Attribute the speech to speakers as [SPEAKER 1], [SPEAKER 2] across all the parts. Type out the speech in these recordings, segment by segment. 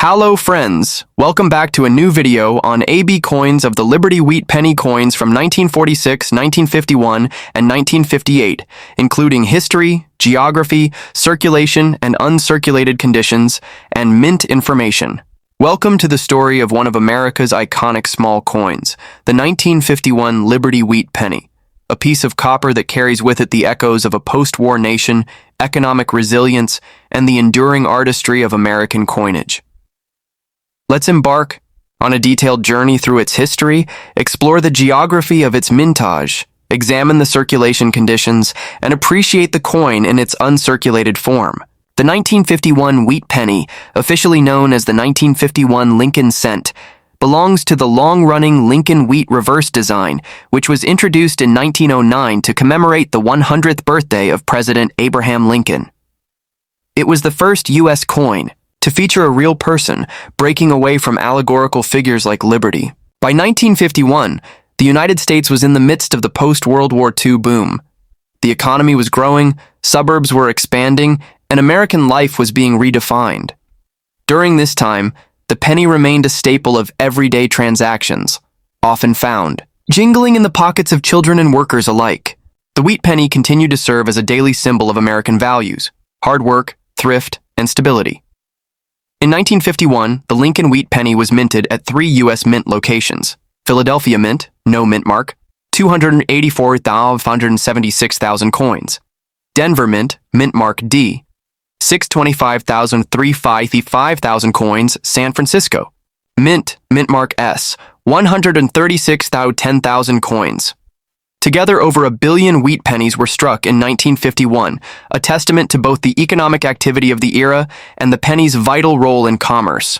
[SPEAKER 1] Hello friends, welcome back to a new video on AB coins of the Liberty Wheat penny coins from 1946, 1951, and 1958, including history, geography, circulation and uncirculated conditions, and mint information. Welcome to the story of one of America's iconic small coins, the 1951 Liberty Wheat penny, a piece of copper that carries with it the echoes of a post-war nation, economic resilience, and the enduring artistry of American coinage. Let's embark on a detailed journey through its history, explore the geography of its mintage, examine the circulation conditions, and appreciate the coin in its uncirculated form. The 1951 wheat penny, officially known as the 1951 Lincoln cent, belongs to the long-running Lincoln wheat reverse design, which was introduced in 1909 to commemorate the 100th birthday of President Abraham Lincoln. It was the first U.S. coin to feature a real person, breaking away from allegorical figures like liberty. By 1951, the United States was in the midst of the post-World War II boom. The economy was growing, suburbs were expanding, and American life was being redefined. During this time, the penny remained a staple of everyday transactions, often found, jingling in the pockets of children and workers alike. The wheat penny continued to serve as a daily symbol of American values: hard work, thrift, and stability. In 1951, the Lincoln wheat penny was minted at 3 U.S. mint locations: Philadelphia Mint, no mint mark, 284,576,000 coins; Denver Mint, mint mark D, 625,355,000 coins; San Francisco Mint, mint mark S, 136,010,000 coins. Together, over 1 billion wheat pennies were struck in 1951, a testament to both the economic activity of the era and the penny's vital role in commerce.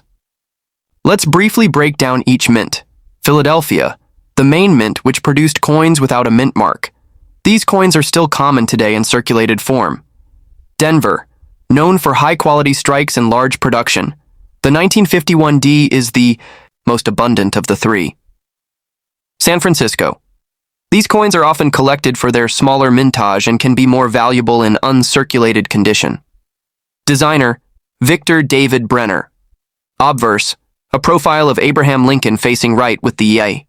[SPEAKER 1] Let's briefly break down each mint. Philadelphia, the main mint which produced coins without a mint mark. These coins are still common today in circulated form. Denver, known for high-quality strikes and large production. The 1951 D is the most abundant of the three. San Francisco. These coins are often collected for their smaller mintage and can be more valuable in uncirculated condition. Designer, Victor David Brenner. Obverse, a profile of Abraham Lincoln facing right with the A.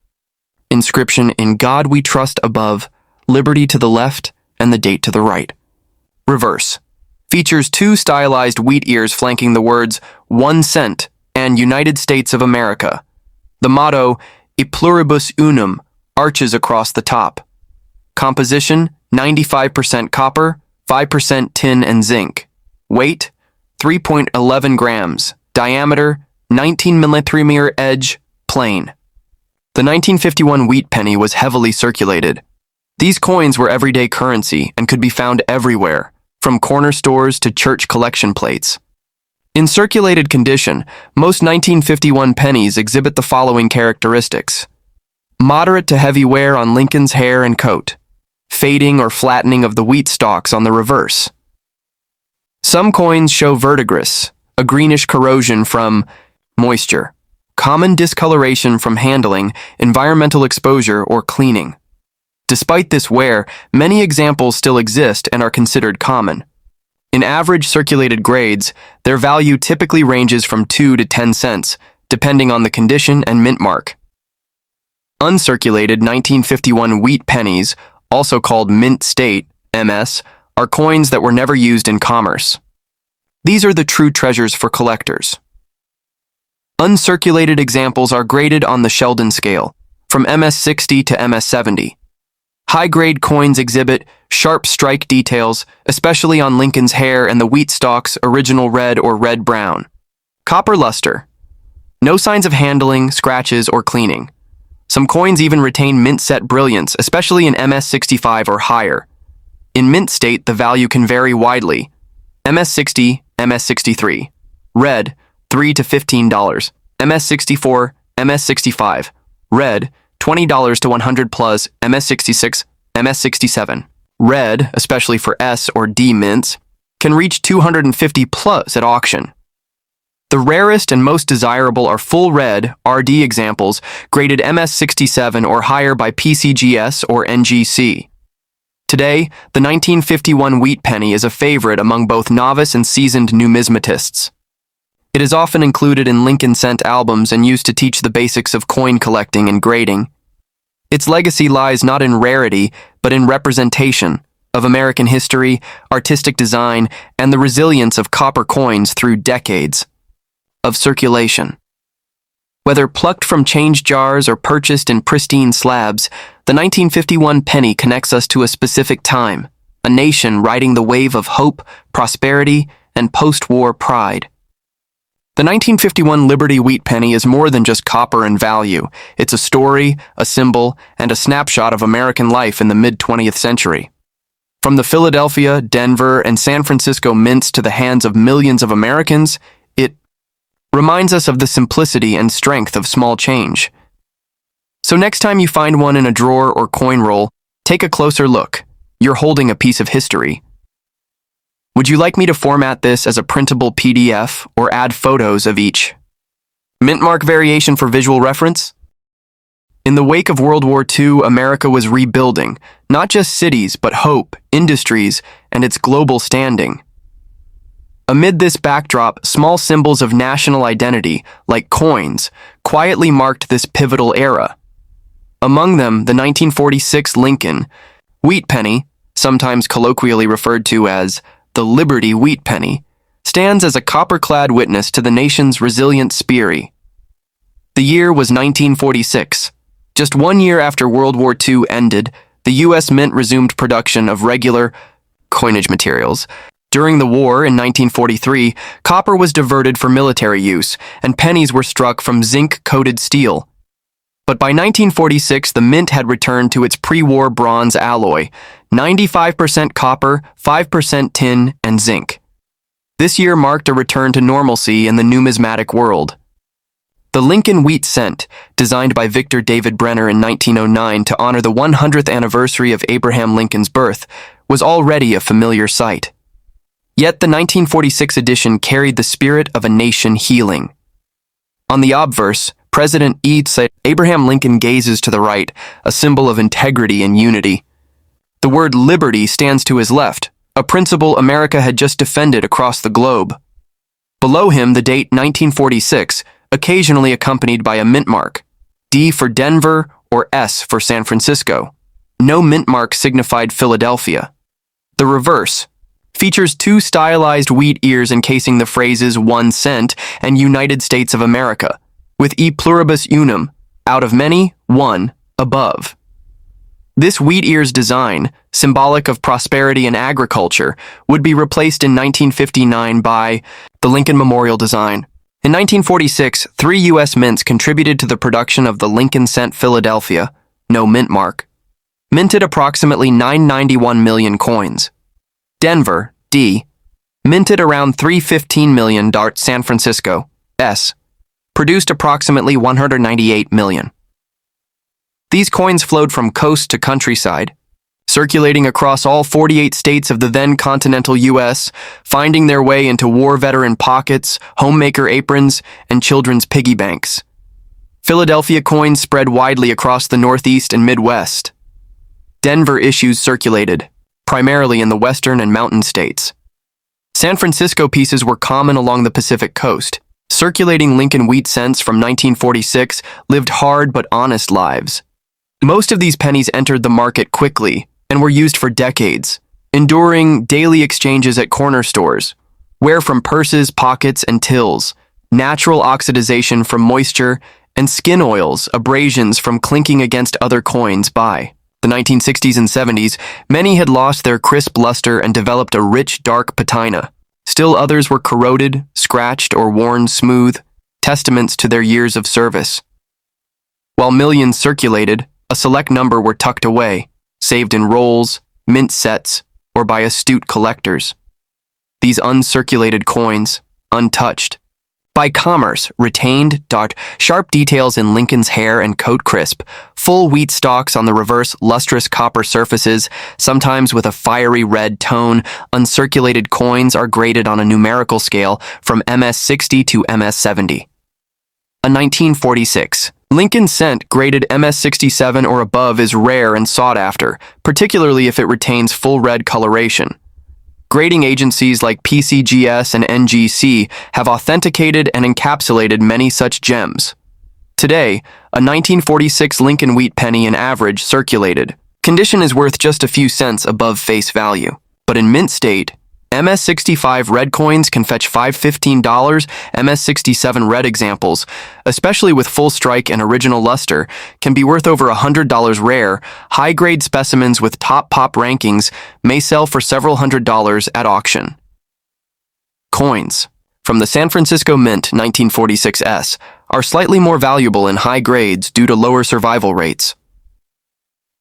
[SPEAKER 1] Inscription: "In God we trust" above, liberty to the left, and the date to the right. Reverse, features 2 stylized wheat ears flanking the words 1 cent and United States of America. The motto, "PLURIBUS UNUM," arches across the top. Composition: 95% copper, 5% tin and zinc. Weight: 3.11 grams. Diameter: 19 mm. Edge: plain. The 1951 wheat penny was heavily circulated. These coins were everyday currency and could be found everywhere, from corner stores to church collection plates. In circulated condition, most 1951 pennies exhibit the following characteristics: moderate to heavy wear on Lincoln's hair and coat, fading or flattening of the wheat stalks on the reverse. Some coins show verdigris, a greenish corrosion from moisture, common discoloration from handling, environmental exposure, or cleaning. Despite this wear, many examples still exist and are considered common. In average circulated grades, their value typically ranges from 2 to 10 cents, depending on the condition and mint mark. Uncirculated 1951 wheat pennies, also called mint state, MS, are coins that were never used in commerce. These are the true treasures for collectors. Uncirculated examples are graded on the Sheldon scale, from MS-60 to MS-70. High-grade coins exhibit sharp strike details, especially on Lincoln's hair and the wheat stalks, original red or red-brown. Copper luster. No signs of handling, scratches, or cleaning. Some coins even retain mint set brilliance, especially in MS-65 or higher. In mint state, the value can vary widely. MS-60, MS-63. Red, $3 to $15. MS-64, MS-65. Red, $20 to $100 plus. MS-66, MS-67. Red, especially for S or D mints, can reach $250 plus at auction. The rarest and most desirable are full red, RD examples, graded MS-67 or higher by PCGS or NGC. Today, the 1951 wheat penny is a favorite among both novice and seasoned numismatists. It is often included in Lincoln cent albums and used to teach the basics of coin collecting and grading. Its legacy lies not in rarity, but in representation of American history, artistic design, and the resilience of copper coins through decades of circulation. Whether plucked from change jars or purchased in pristine slabs, the 1951 penny connects us to a specific time, a nation riding the wave of hope, prosperity, and post-war pride. The 1951 Liberty Wheat Penny is more than just copper and value. It's a story, a symbol, and a snapshot of American life in the mid-20th century. From the Philadelphia, Denver, and San Francisco mints to the hands of millions of Americans, it reminds us of the simplicity and strength of small change. So next time you find one in a drawer or coin roll, take a closer look. You're holding a piece of history. Would you like me to format this as a printable PDF or add photos of each mint mark variation for visual reference? In the wake of World War II, America was rebuilding, not just cities, but hope, industries, and its global standing. Amid this backdrop, small symbols of national identity, like coins, quietly marked this pivotal era. Among them, the 1946 Lincoln Wheat Penny, sometimes colloquially referred to as the Liberty Wheat Penny, stands as a copper-clad witness to the nation's resilient spirit. The year was 1946. Just 1 year after World War II ended, the U.S. Mint resumed production of regular coinage materials. During the war in 1943, copper was diverted for military use, and pennies were struck from zinc-coated steel. But by 1946, the mint had returned to its pre-war bronze alloy, 95% copper, 5% tin, and zinc. This year marked a return to normalcy in the numismatic world. The Lincoln Wheat Cent, designed by Victor David Brenner in 1909 to honor the 100th anniversary of Abraham Lincoln's birth, was already a familiar sight. Yet the 1946 edition carried the spirit of a nation healing. On the obverse, President Ead said, "Abraham Lincoln gazes to the right, a symbol of integrity and unity." The word liberty stands to his left, a principle America had just defended across the globe. Below him, the date 1946, occasionally accompanied by a mint mark, D for Denver or S for San Francisco. No mint mark signified Philadelphia. The reverse features two stylized wheat ears encasing the phrases 1 cent and United States of America, with E pluribus unum, out of many, one, above. This wheat ears design, symbolic of prosperity and agriculture, would be replaced in 1959 by the Lincoln Memorial design. In 1946, 3 U.S. mints contributed to the production of the Lincoln Cent Philadelphia, no mint mark, minted approximately 991 million coins. Denver, D, minted around 315 million. San Francisco, S, produced approximately 198 million. These coins flowed from coast to countryside, circulating across all 48 states of the then continental U.S., finding their way into war veteran pockets, homemaker aprons, and children's piggy banks. Philadelphia coins spread widely across the Northeast and Midwest. Denver issues circulated, primarily in the western and mountain states. San Francisco pieces were common along the Pacific coast. Circulating Lincoln Wheat Cents from 1946 lived hard but honest lives. Most of these pennies entered the market quickly and were used for decades, enduring daily exchanges at corner stores, wear from purses, pockets, and tills, natural oxidization from moisture, and skin oils, abrasions from clinking against other coins. By the 1960s and 70s, many had lost their crisp luster and developed a rich, dark patina. Still others were corroded, scratched, or worn smooth, testaments to their years of service. While millions circulated, a select number were tucked away, saved in rolls, mint sets, or by astute collectors. These uncirculated coins, untouched by commerce, retained sharp details in Lincoln's hair and coat crisp, full wheat stalks on the reverse, lustrous copper surfaces, sometimes with a fiery red tone. Uncirculated coins are graded on a numerical scale from MS-60 to MS-70. A 1946 Lincoln Cent graded MS-67 or above is rare and sought after, particularly if it retains full red coloration. Grading agencies like PCGS and NGC have authenticated and encapsulated many such gems. Today, a 1946 Lincoln wheat penny in average circulated condition is worth just a few cents above face value. But in mint state, MS-65 red coins can fetch $5.15. MS-67 red examples, especially with full strike and original luster, can be worth over $100. Rare, high-grade specimens with top pop rankings may sell for several $100s at auction. Coins from the San Francisco Mint 1946s are slightly more valuable in high grades due to lower survival rates.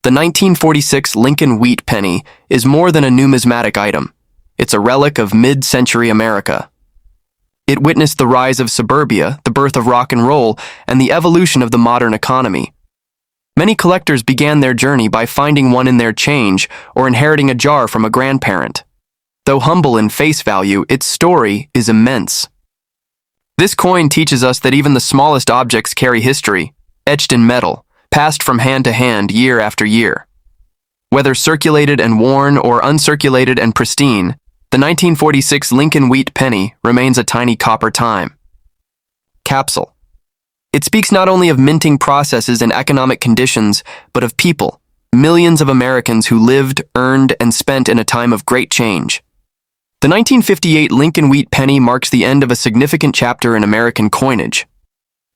[SPEAKER 1] The 1946 Lincoln wheat penny is more than a numismatic item. It's a relic of mid-century America. It witnessed the rise of suburbia, the birth of rock and roll, and the evolution of the modern economy. Many collectors began their journey by finding one in their change or inheriting a jar from a grandparent. Though humble in face value, its story is immense. This coin teaches us that even the smallest objects carry history, etched in metal, passed from hand to hand year after year. Whether circulated and worn or uncirculated and pristine, the 1946 Lincoln wheat penny remains a tiny copper time capsule. It speaks not only of minting processes and economic conditions, but of people, millions of Americans who lived, earned, and spent in a time of great change. The 1958 Lincoln wheat penny marks the end of a significant chapter in American coinage.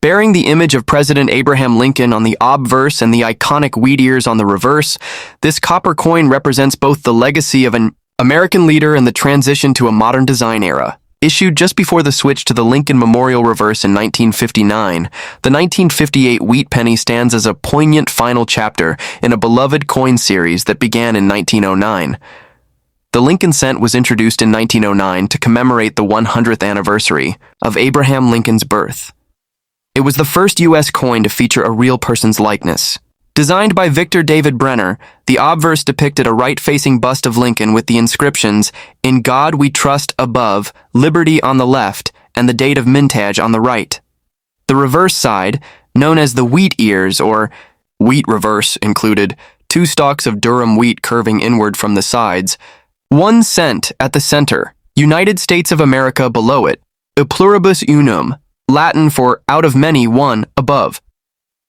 [SPEAKER 1] Bearing the image of President Abraham Lincoln on the obverse and the iconic wheat ears on the reverse, this copper coin represents both the legacy of an American leader and the transition to a modern design era. Issued just before the switch to the Lincoln Memorial reverse in 1959, the 1958 wheat penny stands as a poignant final chapter in a beloved coin series that began in 1909. The Lincoln cent was introduced in 1909 to commemorate the 100th anniversary of Abraham Lincoln's birth. It was the first U.S. coin to feature a real person's likeness. Designed by Victor David Brenner, the obverse depicted a right-facing bust of Lincoln with the inscriptions, "In God We Trust" above, "Liberty" on the left, and the date of mintage on the right. The reverse side, known as the wheat ears or wheat reverse, included 2 stalks of Durham wheat curving inward from the sides, 1 cent at the center, United States of America below it, pluribus unum, Latin for out of many one, above.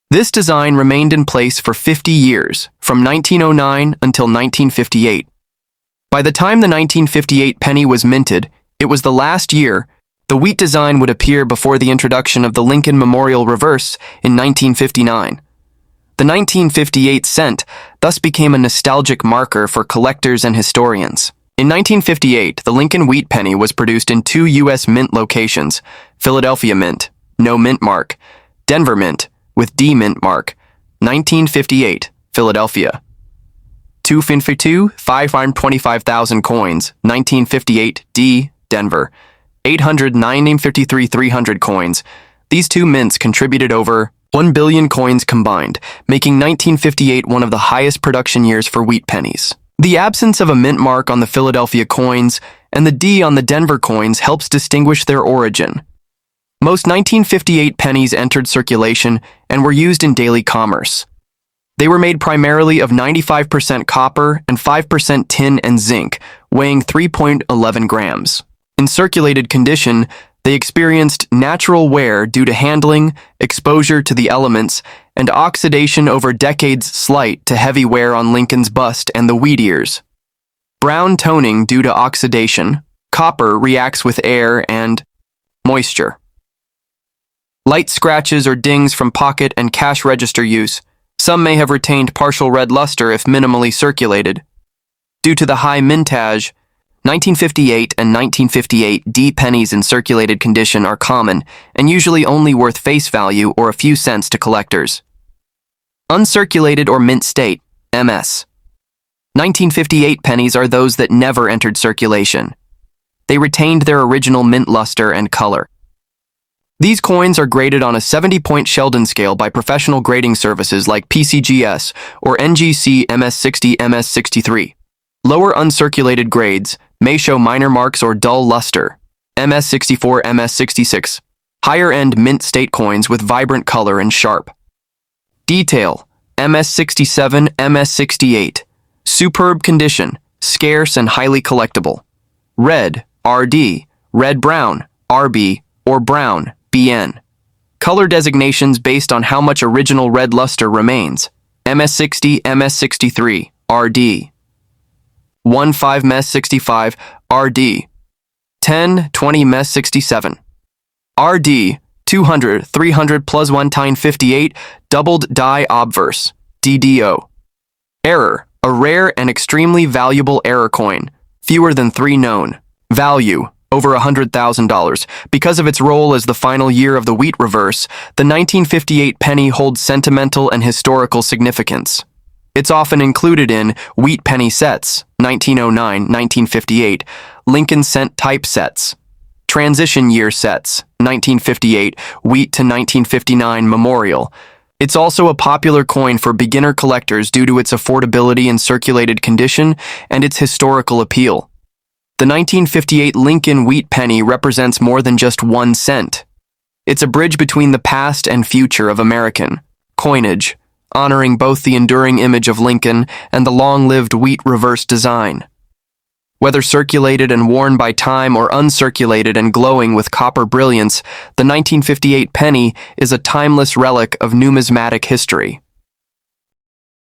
[SPEAKER 1] This design remained in place for 50 years, from 1909 until 1958. By the time the 1958 penny was minted, it was the last year. The wheat design would appear before the introduction of the Lincoln Memorial reverse in 1959. The 1958 cent thus became a nostalgic marker for collectors and historians. In 1958, the Lincoln wheat penny was produced in 2 U.S. mint locations: Philadelphia Mint, no mint mark; Denver Mint, with D mint mark. 1958, Philadelphia. 252, 525,000 coins. 1958, D, Denver. 853 300 coins. These 2 mints contributed over 1 billion coins combined, making 1958 one of the highest production years for wheat pennies. The absence of a mint mark on the Philadelphia coins and the D on the Denver coins helps distinguish their origin. Most 1958 pennies entered circulation and were used in daily commerce. They were made primarily of 95% copper and 5% tin and zinc, weighing 3.11 grams. In circulated condition, they experienced natural wear due to handling, exposure to the elements, and oxidation over decades, slight to heavy wear on Lincoln's bust and the wheat ears. Brown toning due to oxidation. Copper reacts with air and moisture. Light scratches or dings from pocket and cash register use. Some may have retained partial red luster if minimally circulated. Due to the high mintage, 1958 and 1958 D pennies in circulated condition are common and usually only worth face value or a few cents to collectors. Uncirculated or mint state, MS. 1958 pennies are those that never entered circulation. They retained their original mint luster and color. These coins are graded on a 70-point Sheldon scale by professional grading services like PCGS or NGC MS60 MS63. Lower uncirculated grades may show minor marks or dull luster, MS64 MS66. Higher-end mint state coins with vibrant color and sharp detail, MS67 MS68. Superb condition, scarce and highly collectible. Red, RD. Red-brown, RB, or brown, BN. Color designations based on how much original red luster remains. MS60, MS63, RD. 1,5 MES65, RD. 10, 20 MES67. RD, 200, 300 plus 1 tine 58, doubled die obverse, DDO. Error, a rare and extremely valuable error coin, fewer than 3 known. Value, over $100,000. Because of its role as the final year of the wheat reverse, the 1958 penny holds sentimental and historical significance. It's often included in wheat penny sets, 1909-1958, Lincoln cent type sets, transition year sets, 1958, wheat to 1959 memorial. It's also a popular coin for beginner collectors due to its affordability and circulated condition and its historical appeal. The 1958 Lincoln wheat penny represents more than just 1 cent. It's a bridge between the past and future of American coinage, honoring both the enduring image of Lincoln and the long-lived wheat reverse design. Whether circulated and worn by time or uncirculated and glowing with copper brilliance, the 1958 penny is a timeless relic of numismatic history.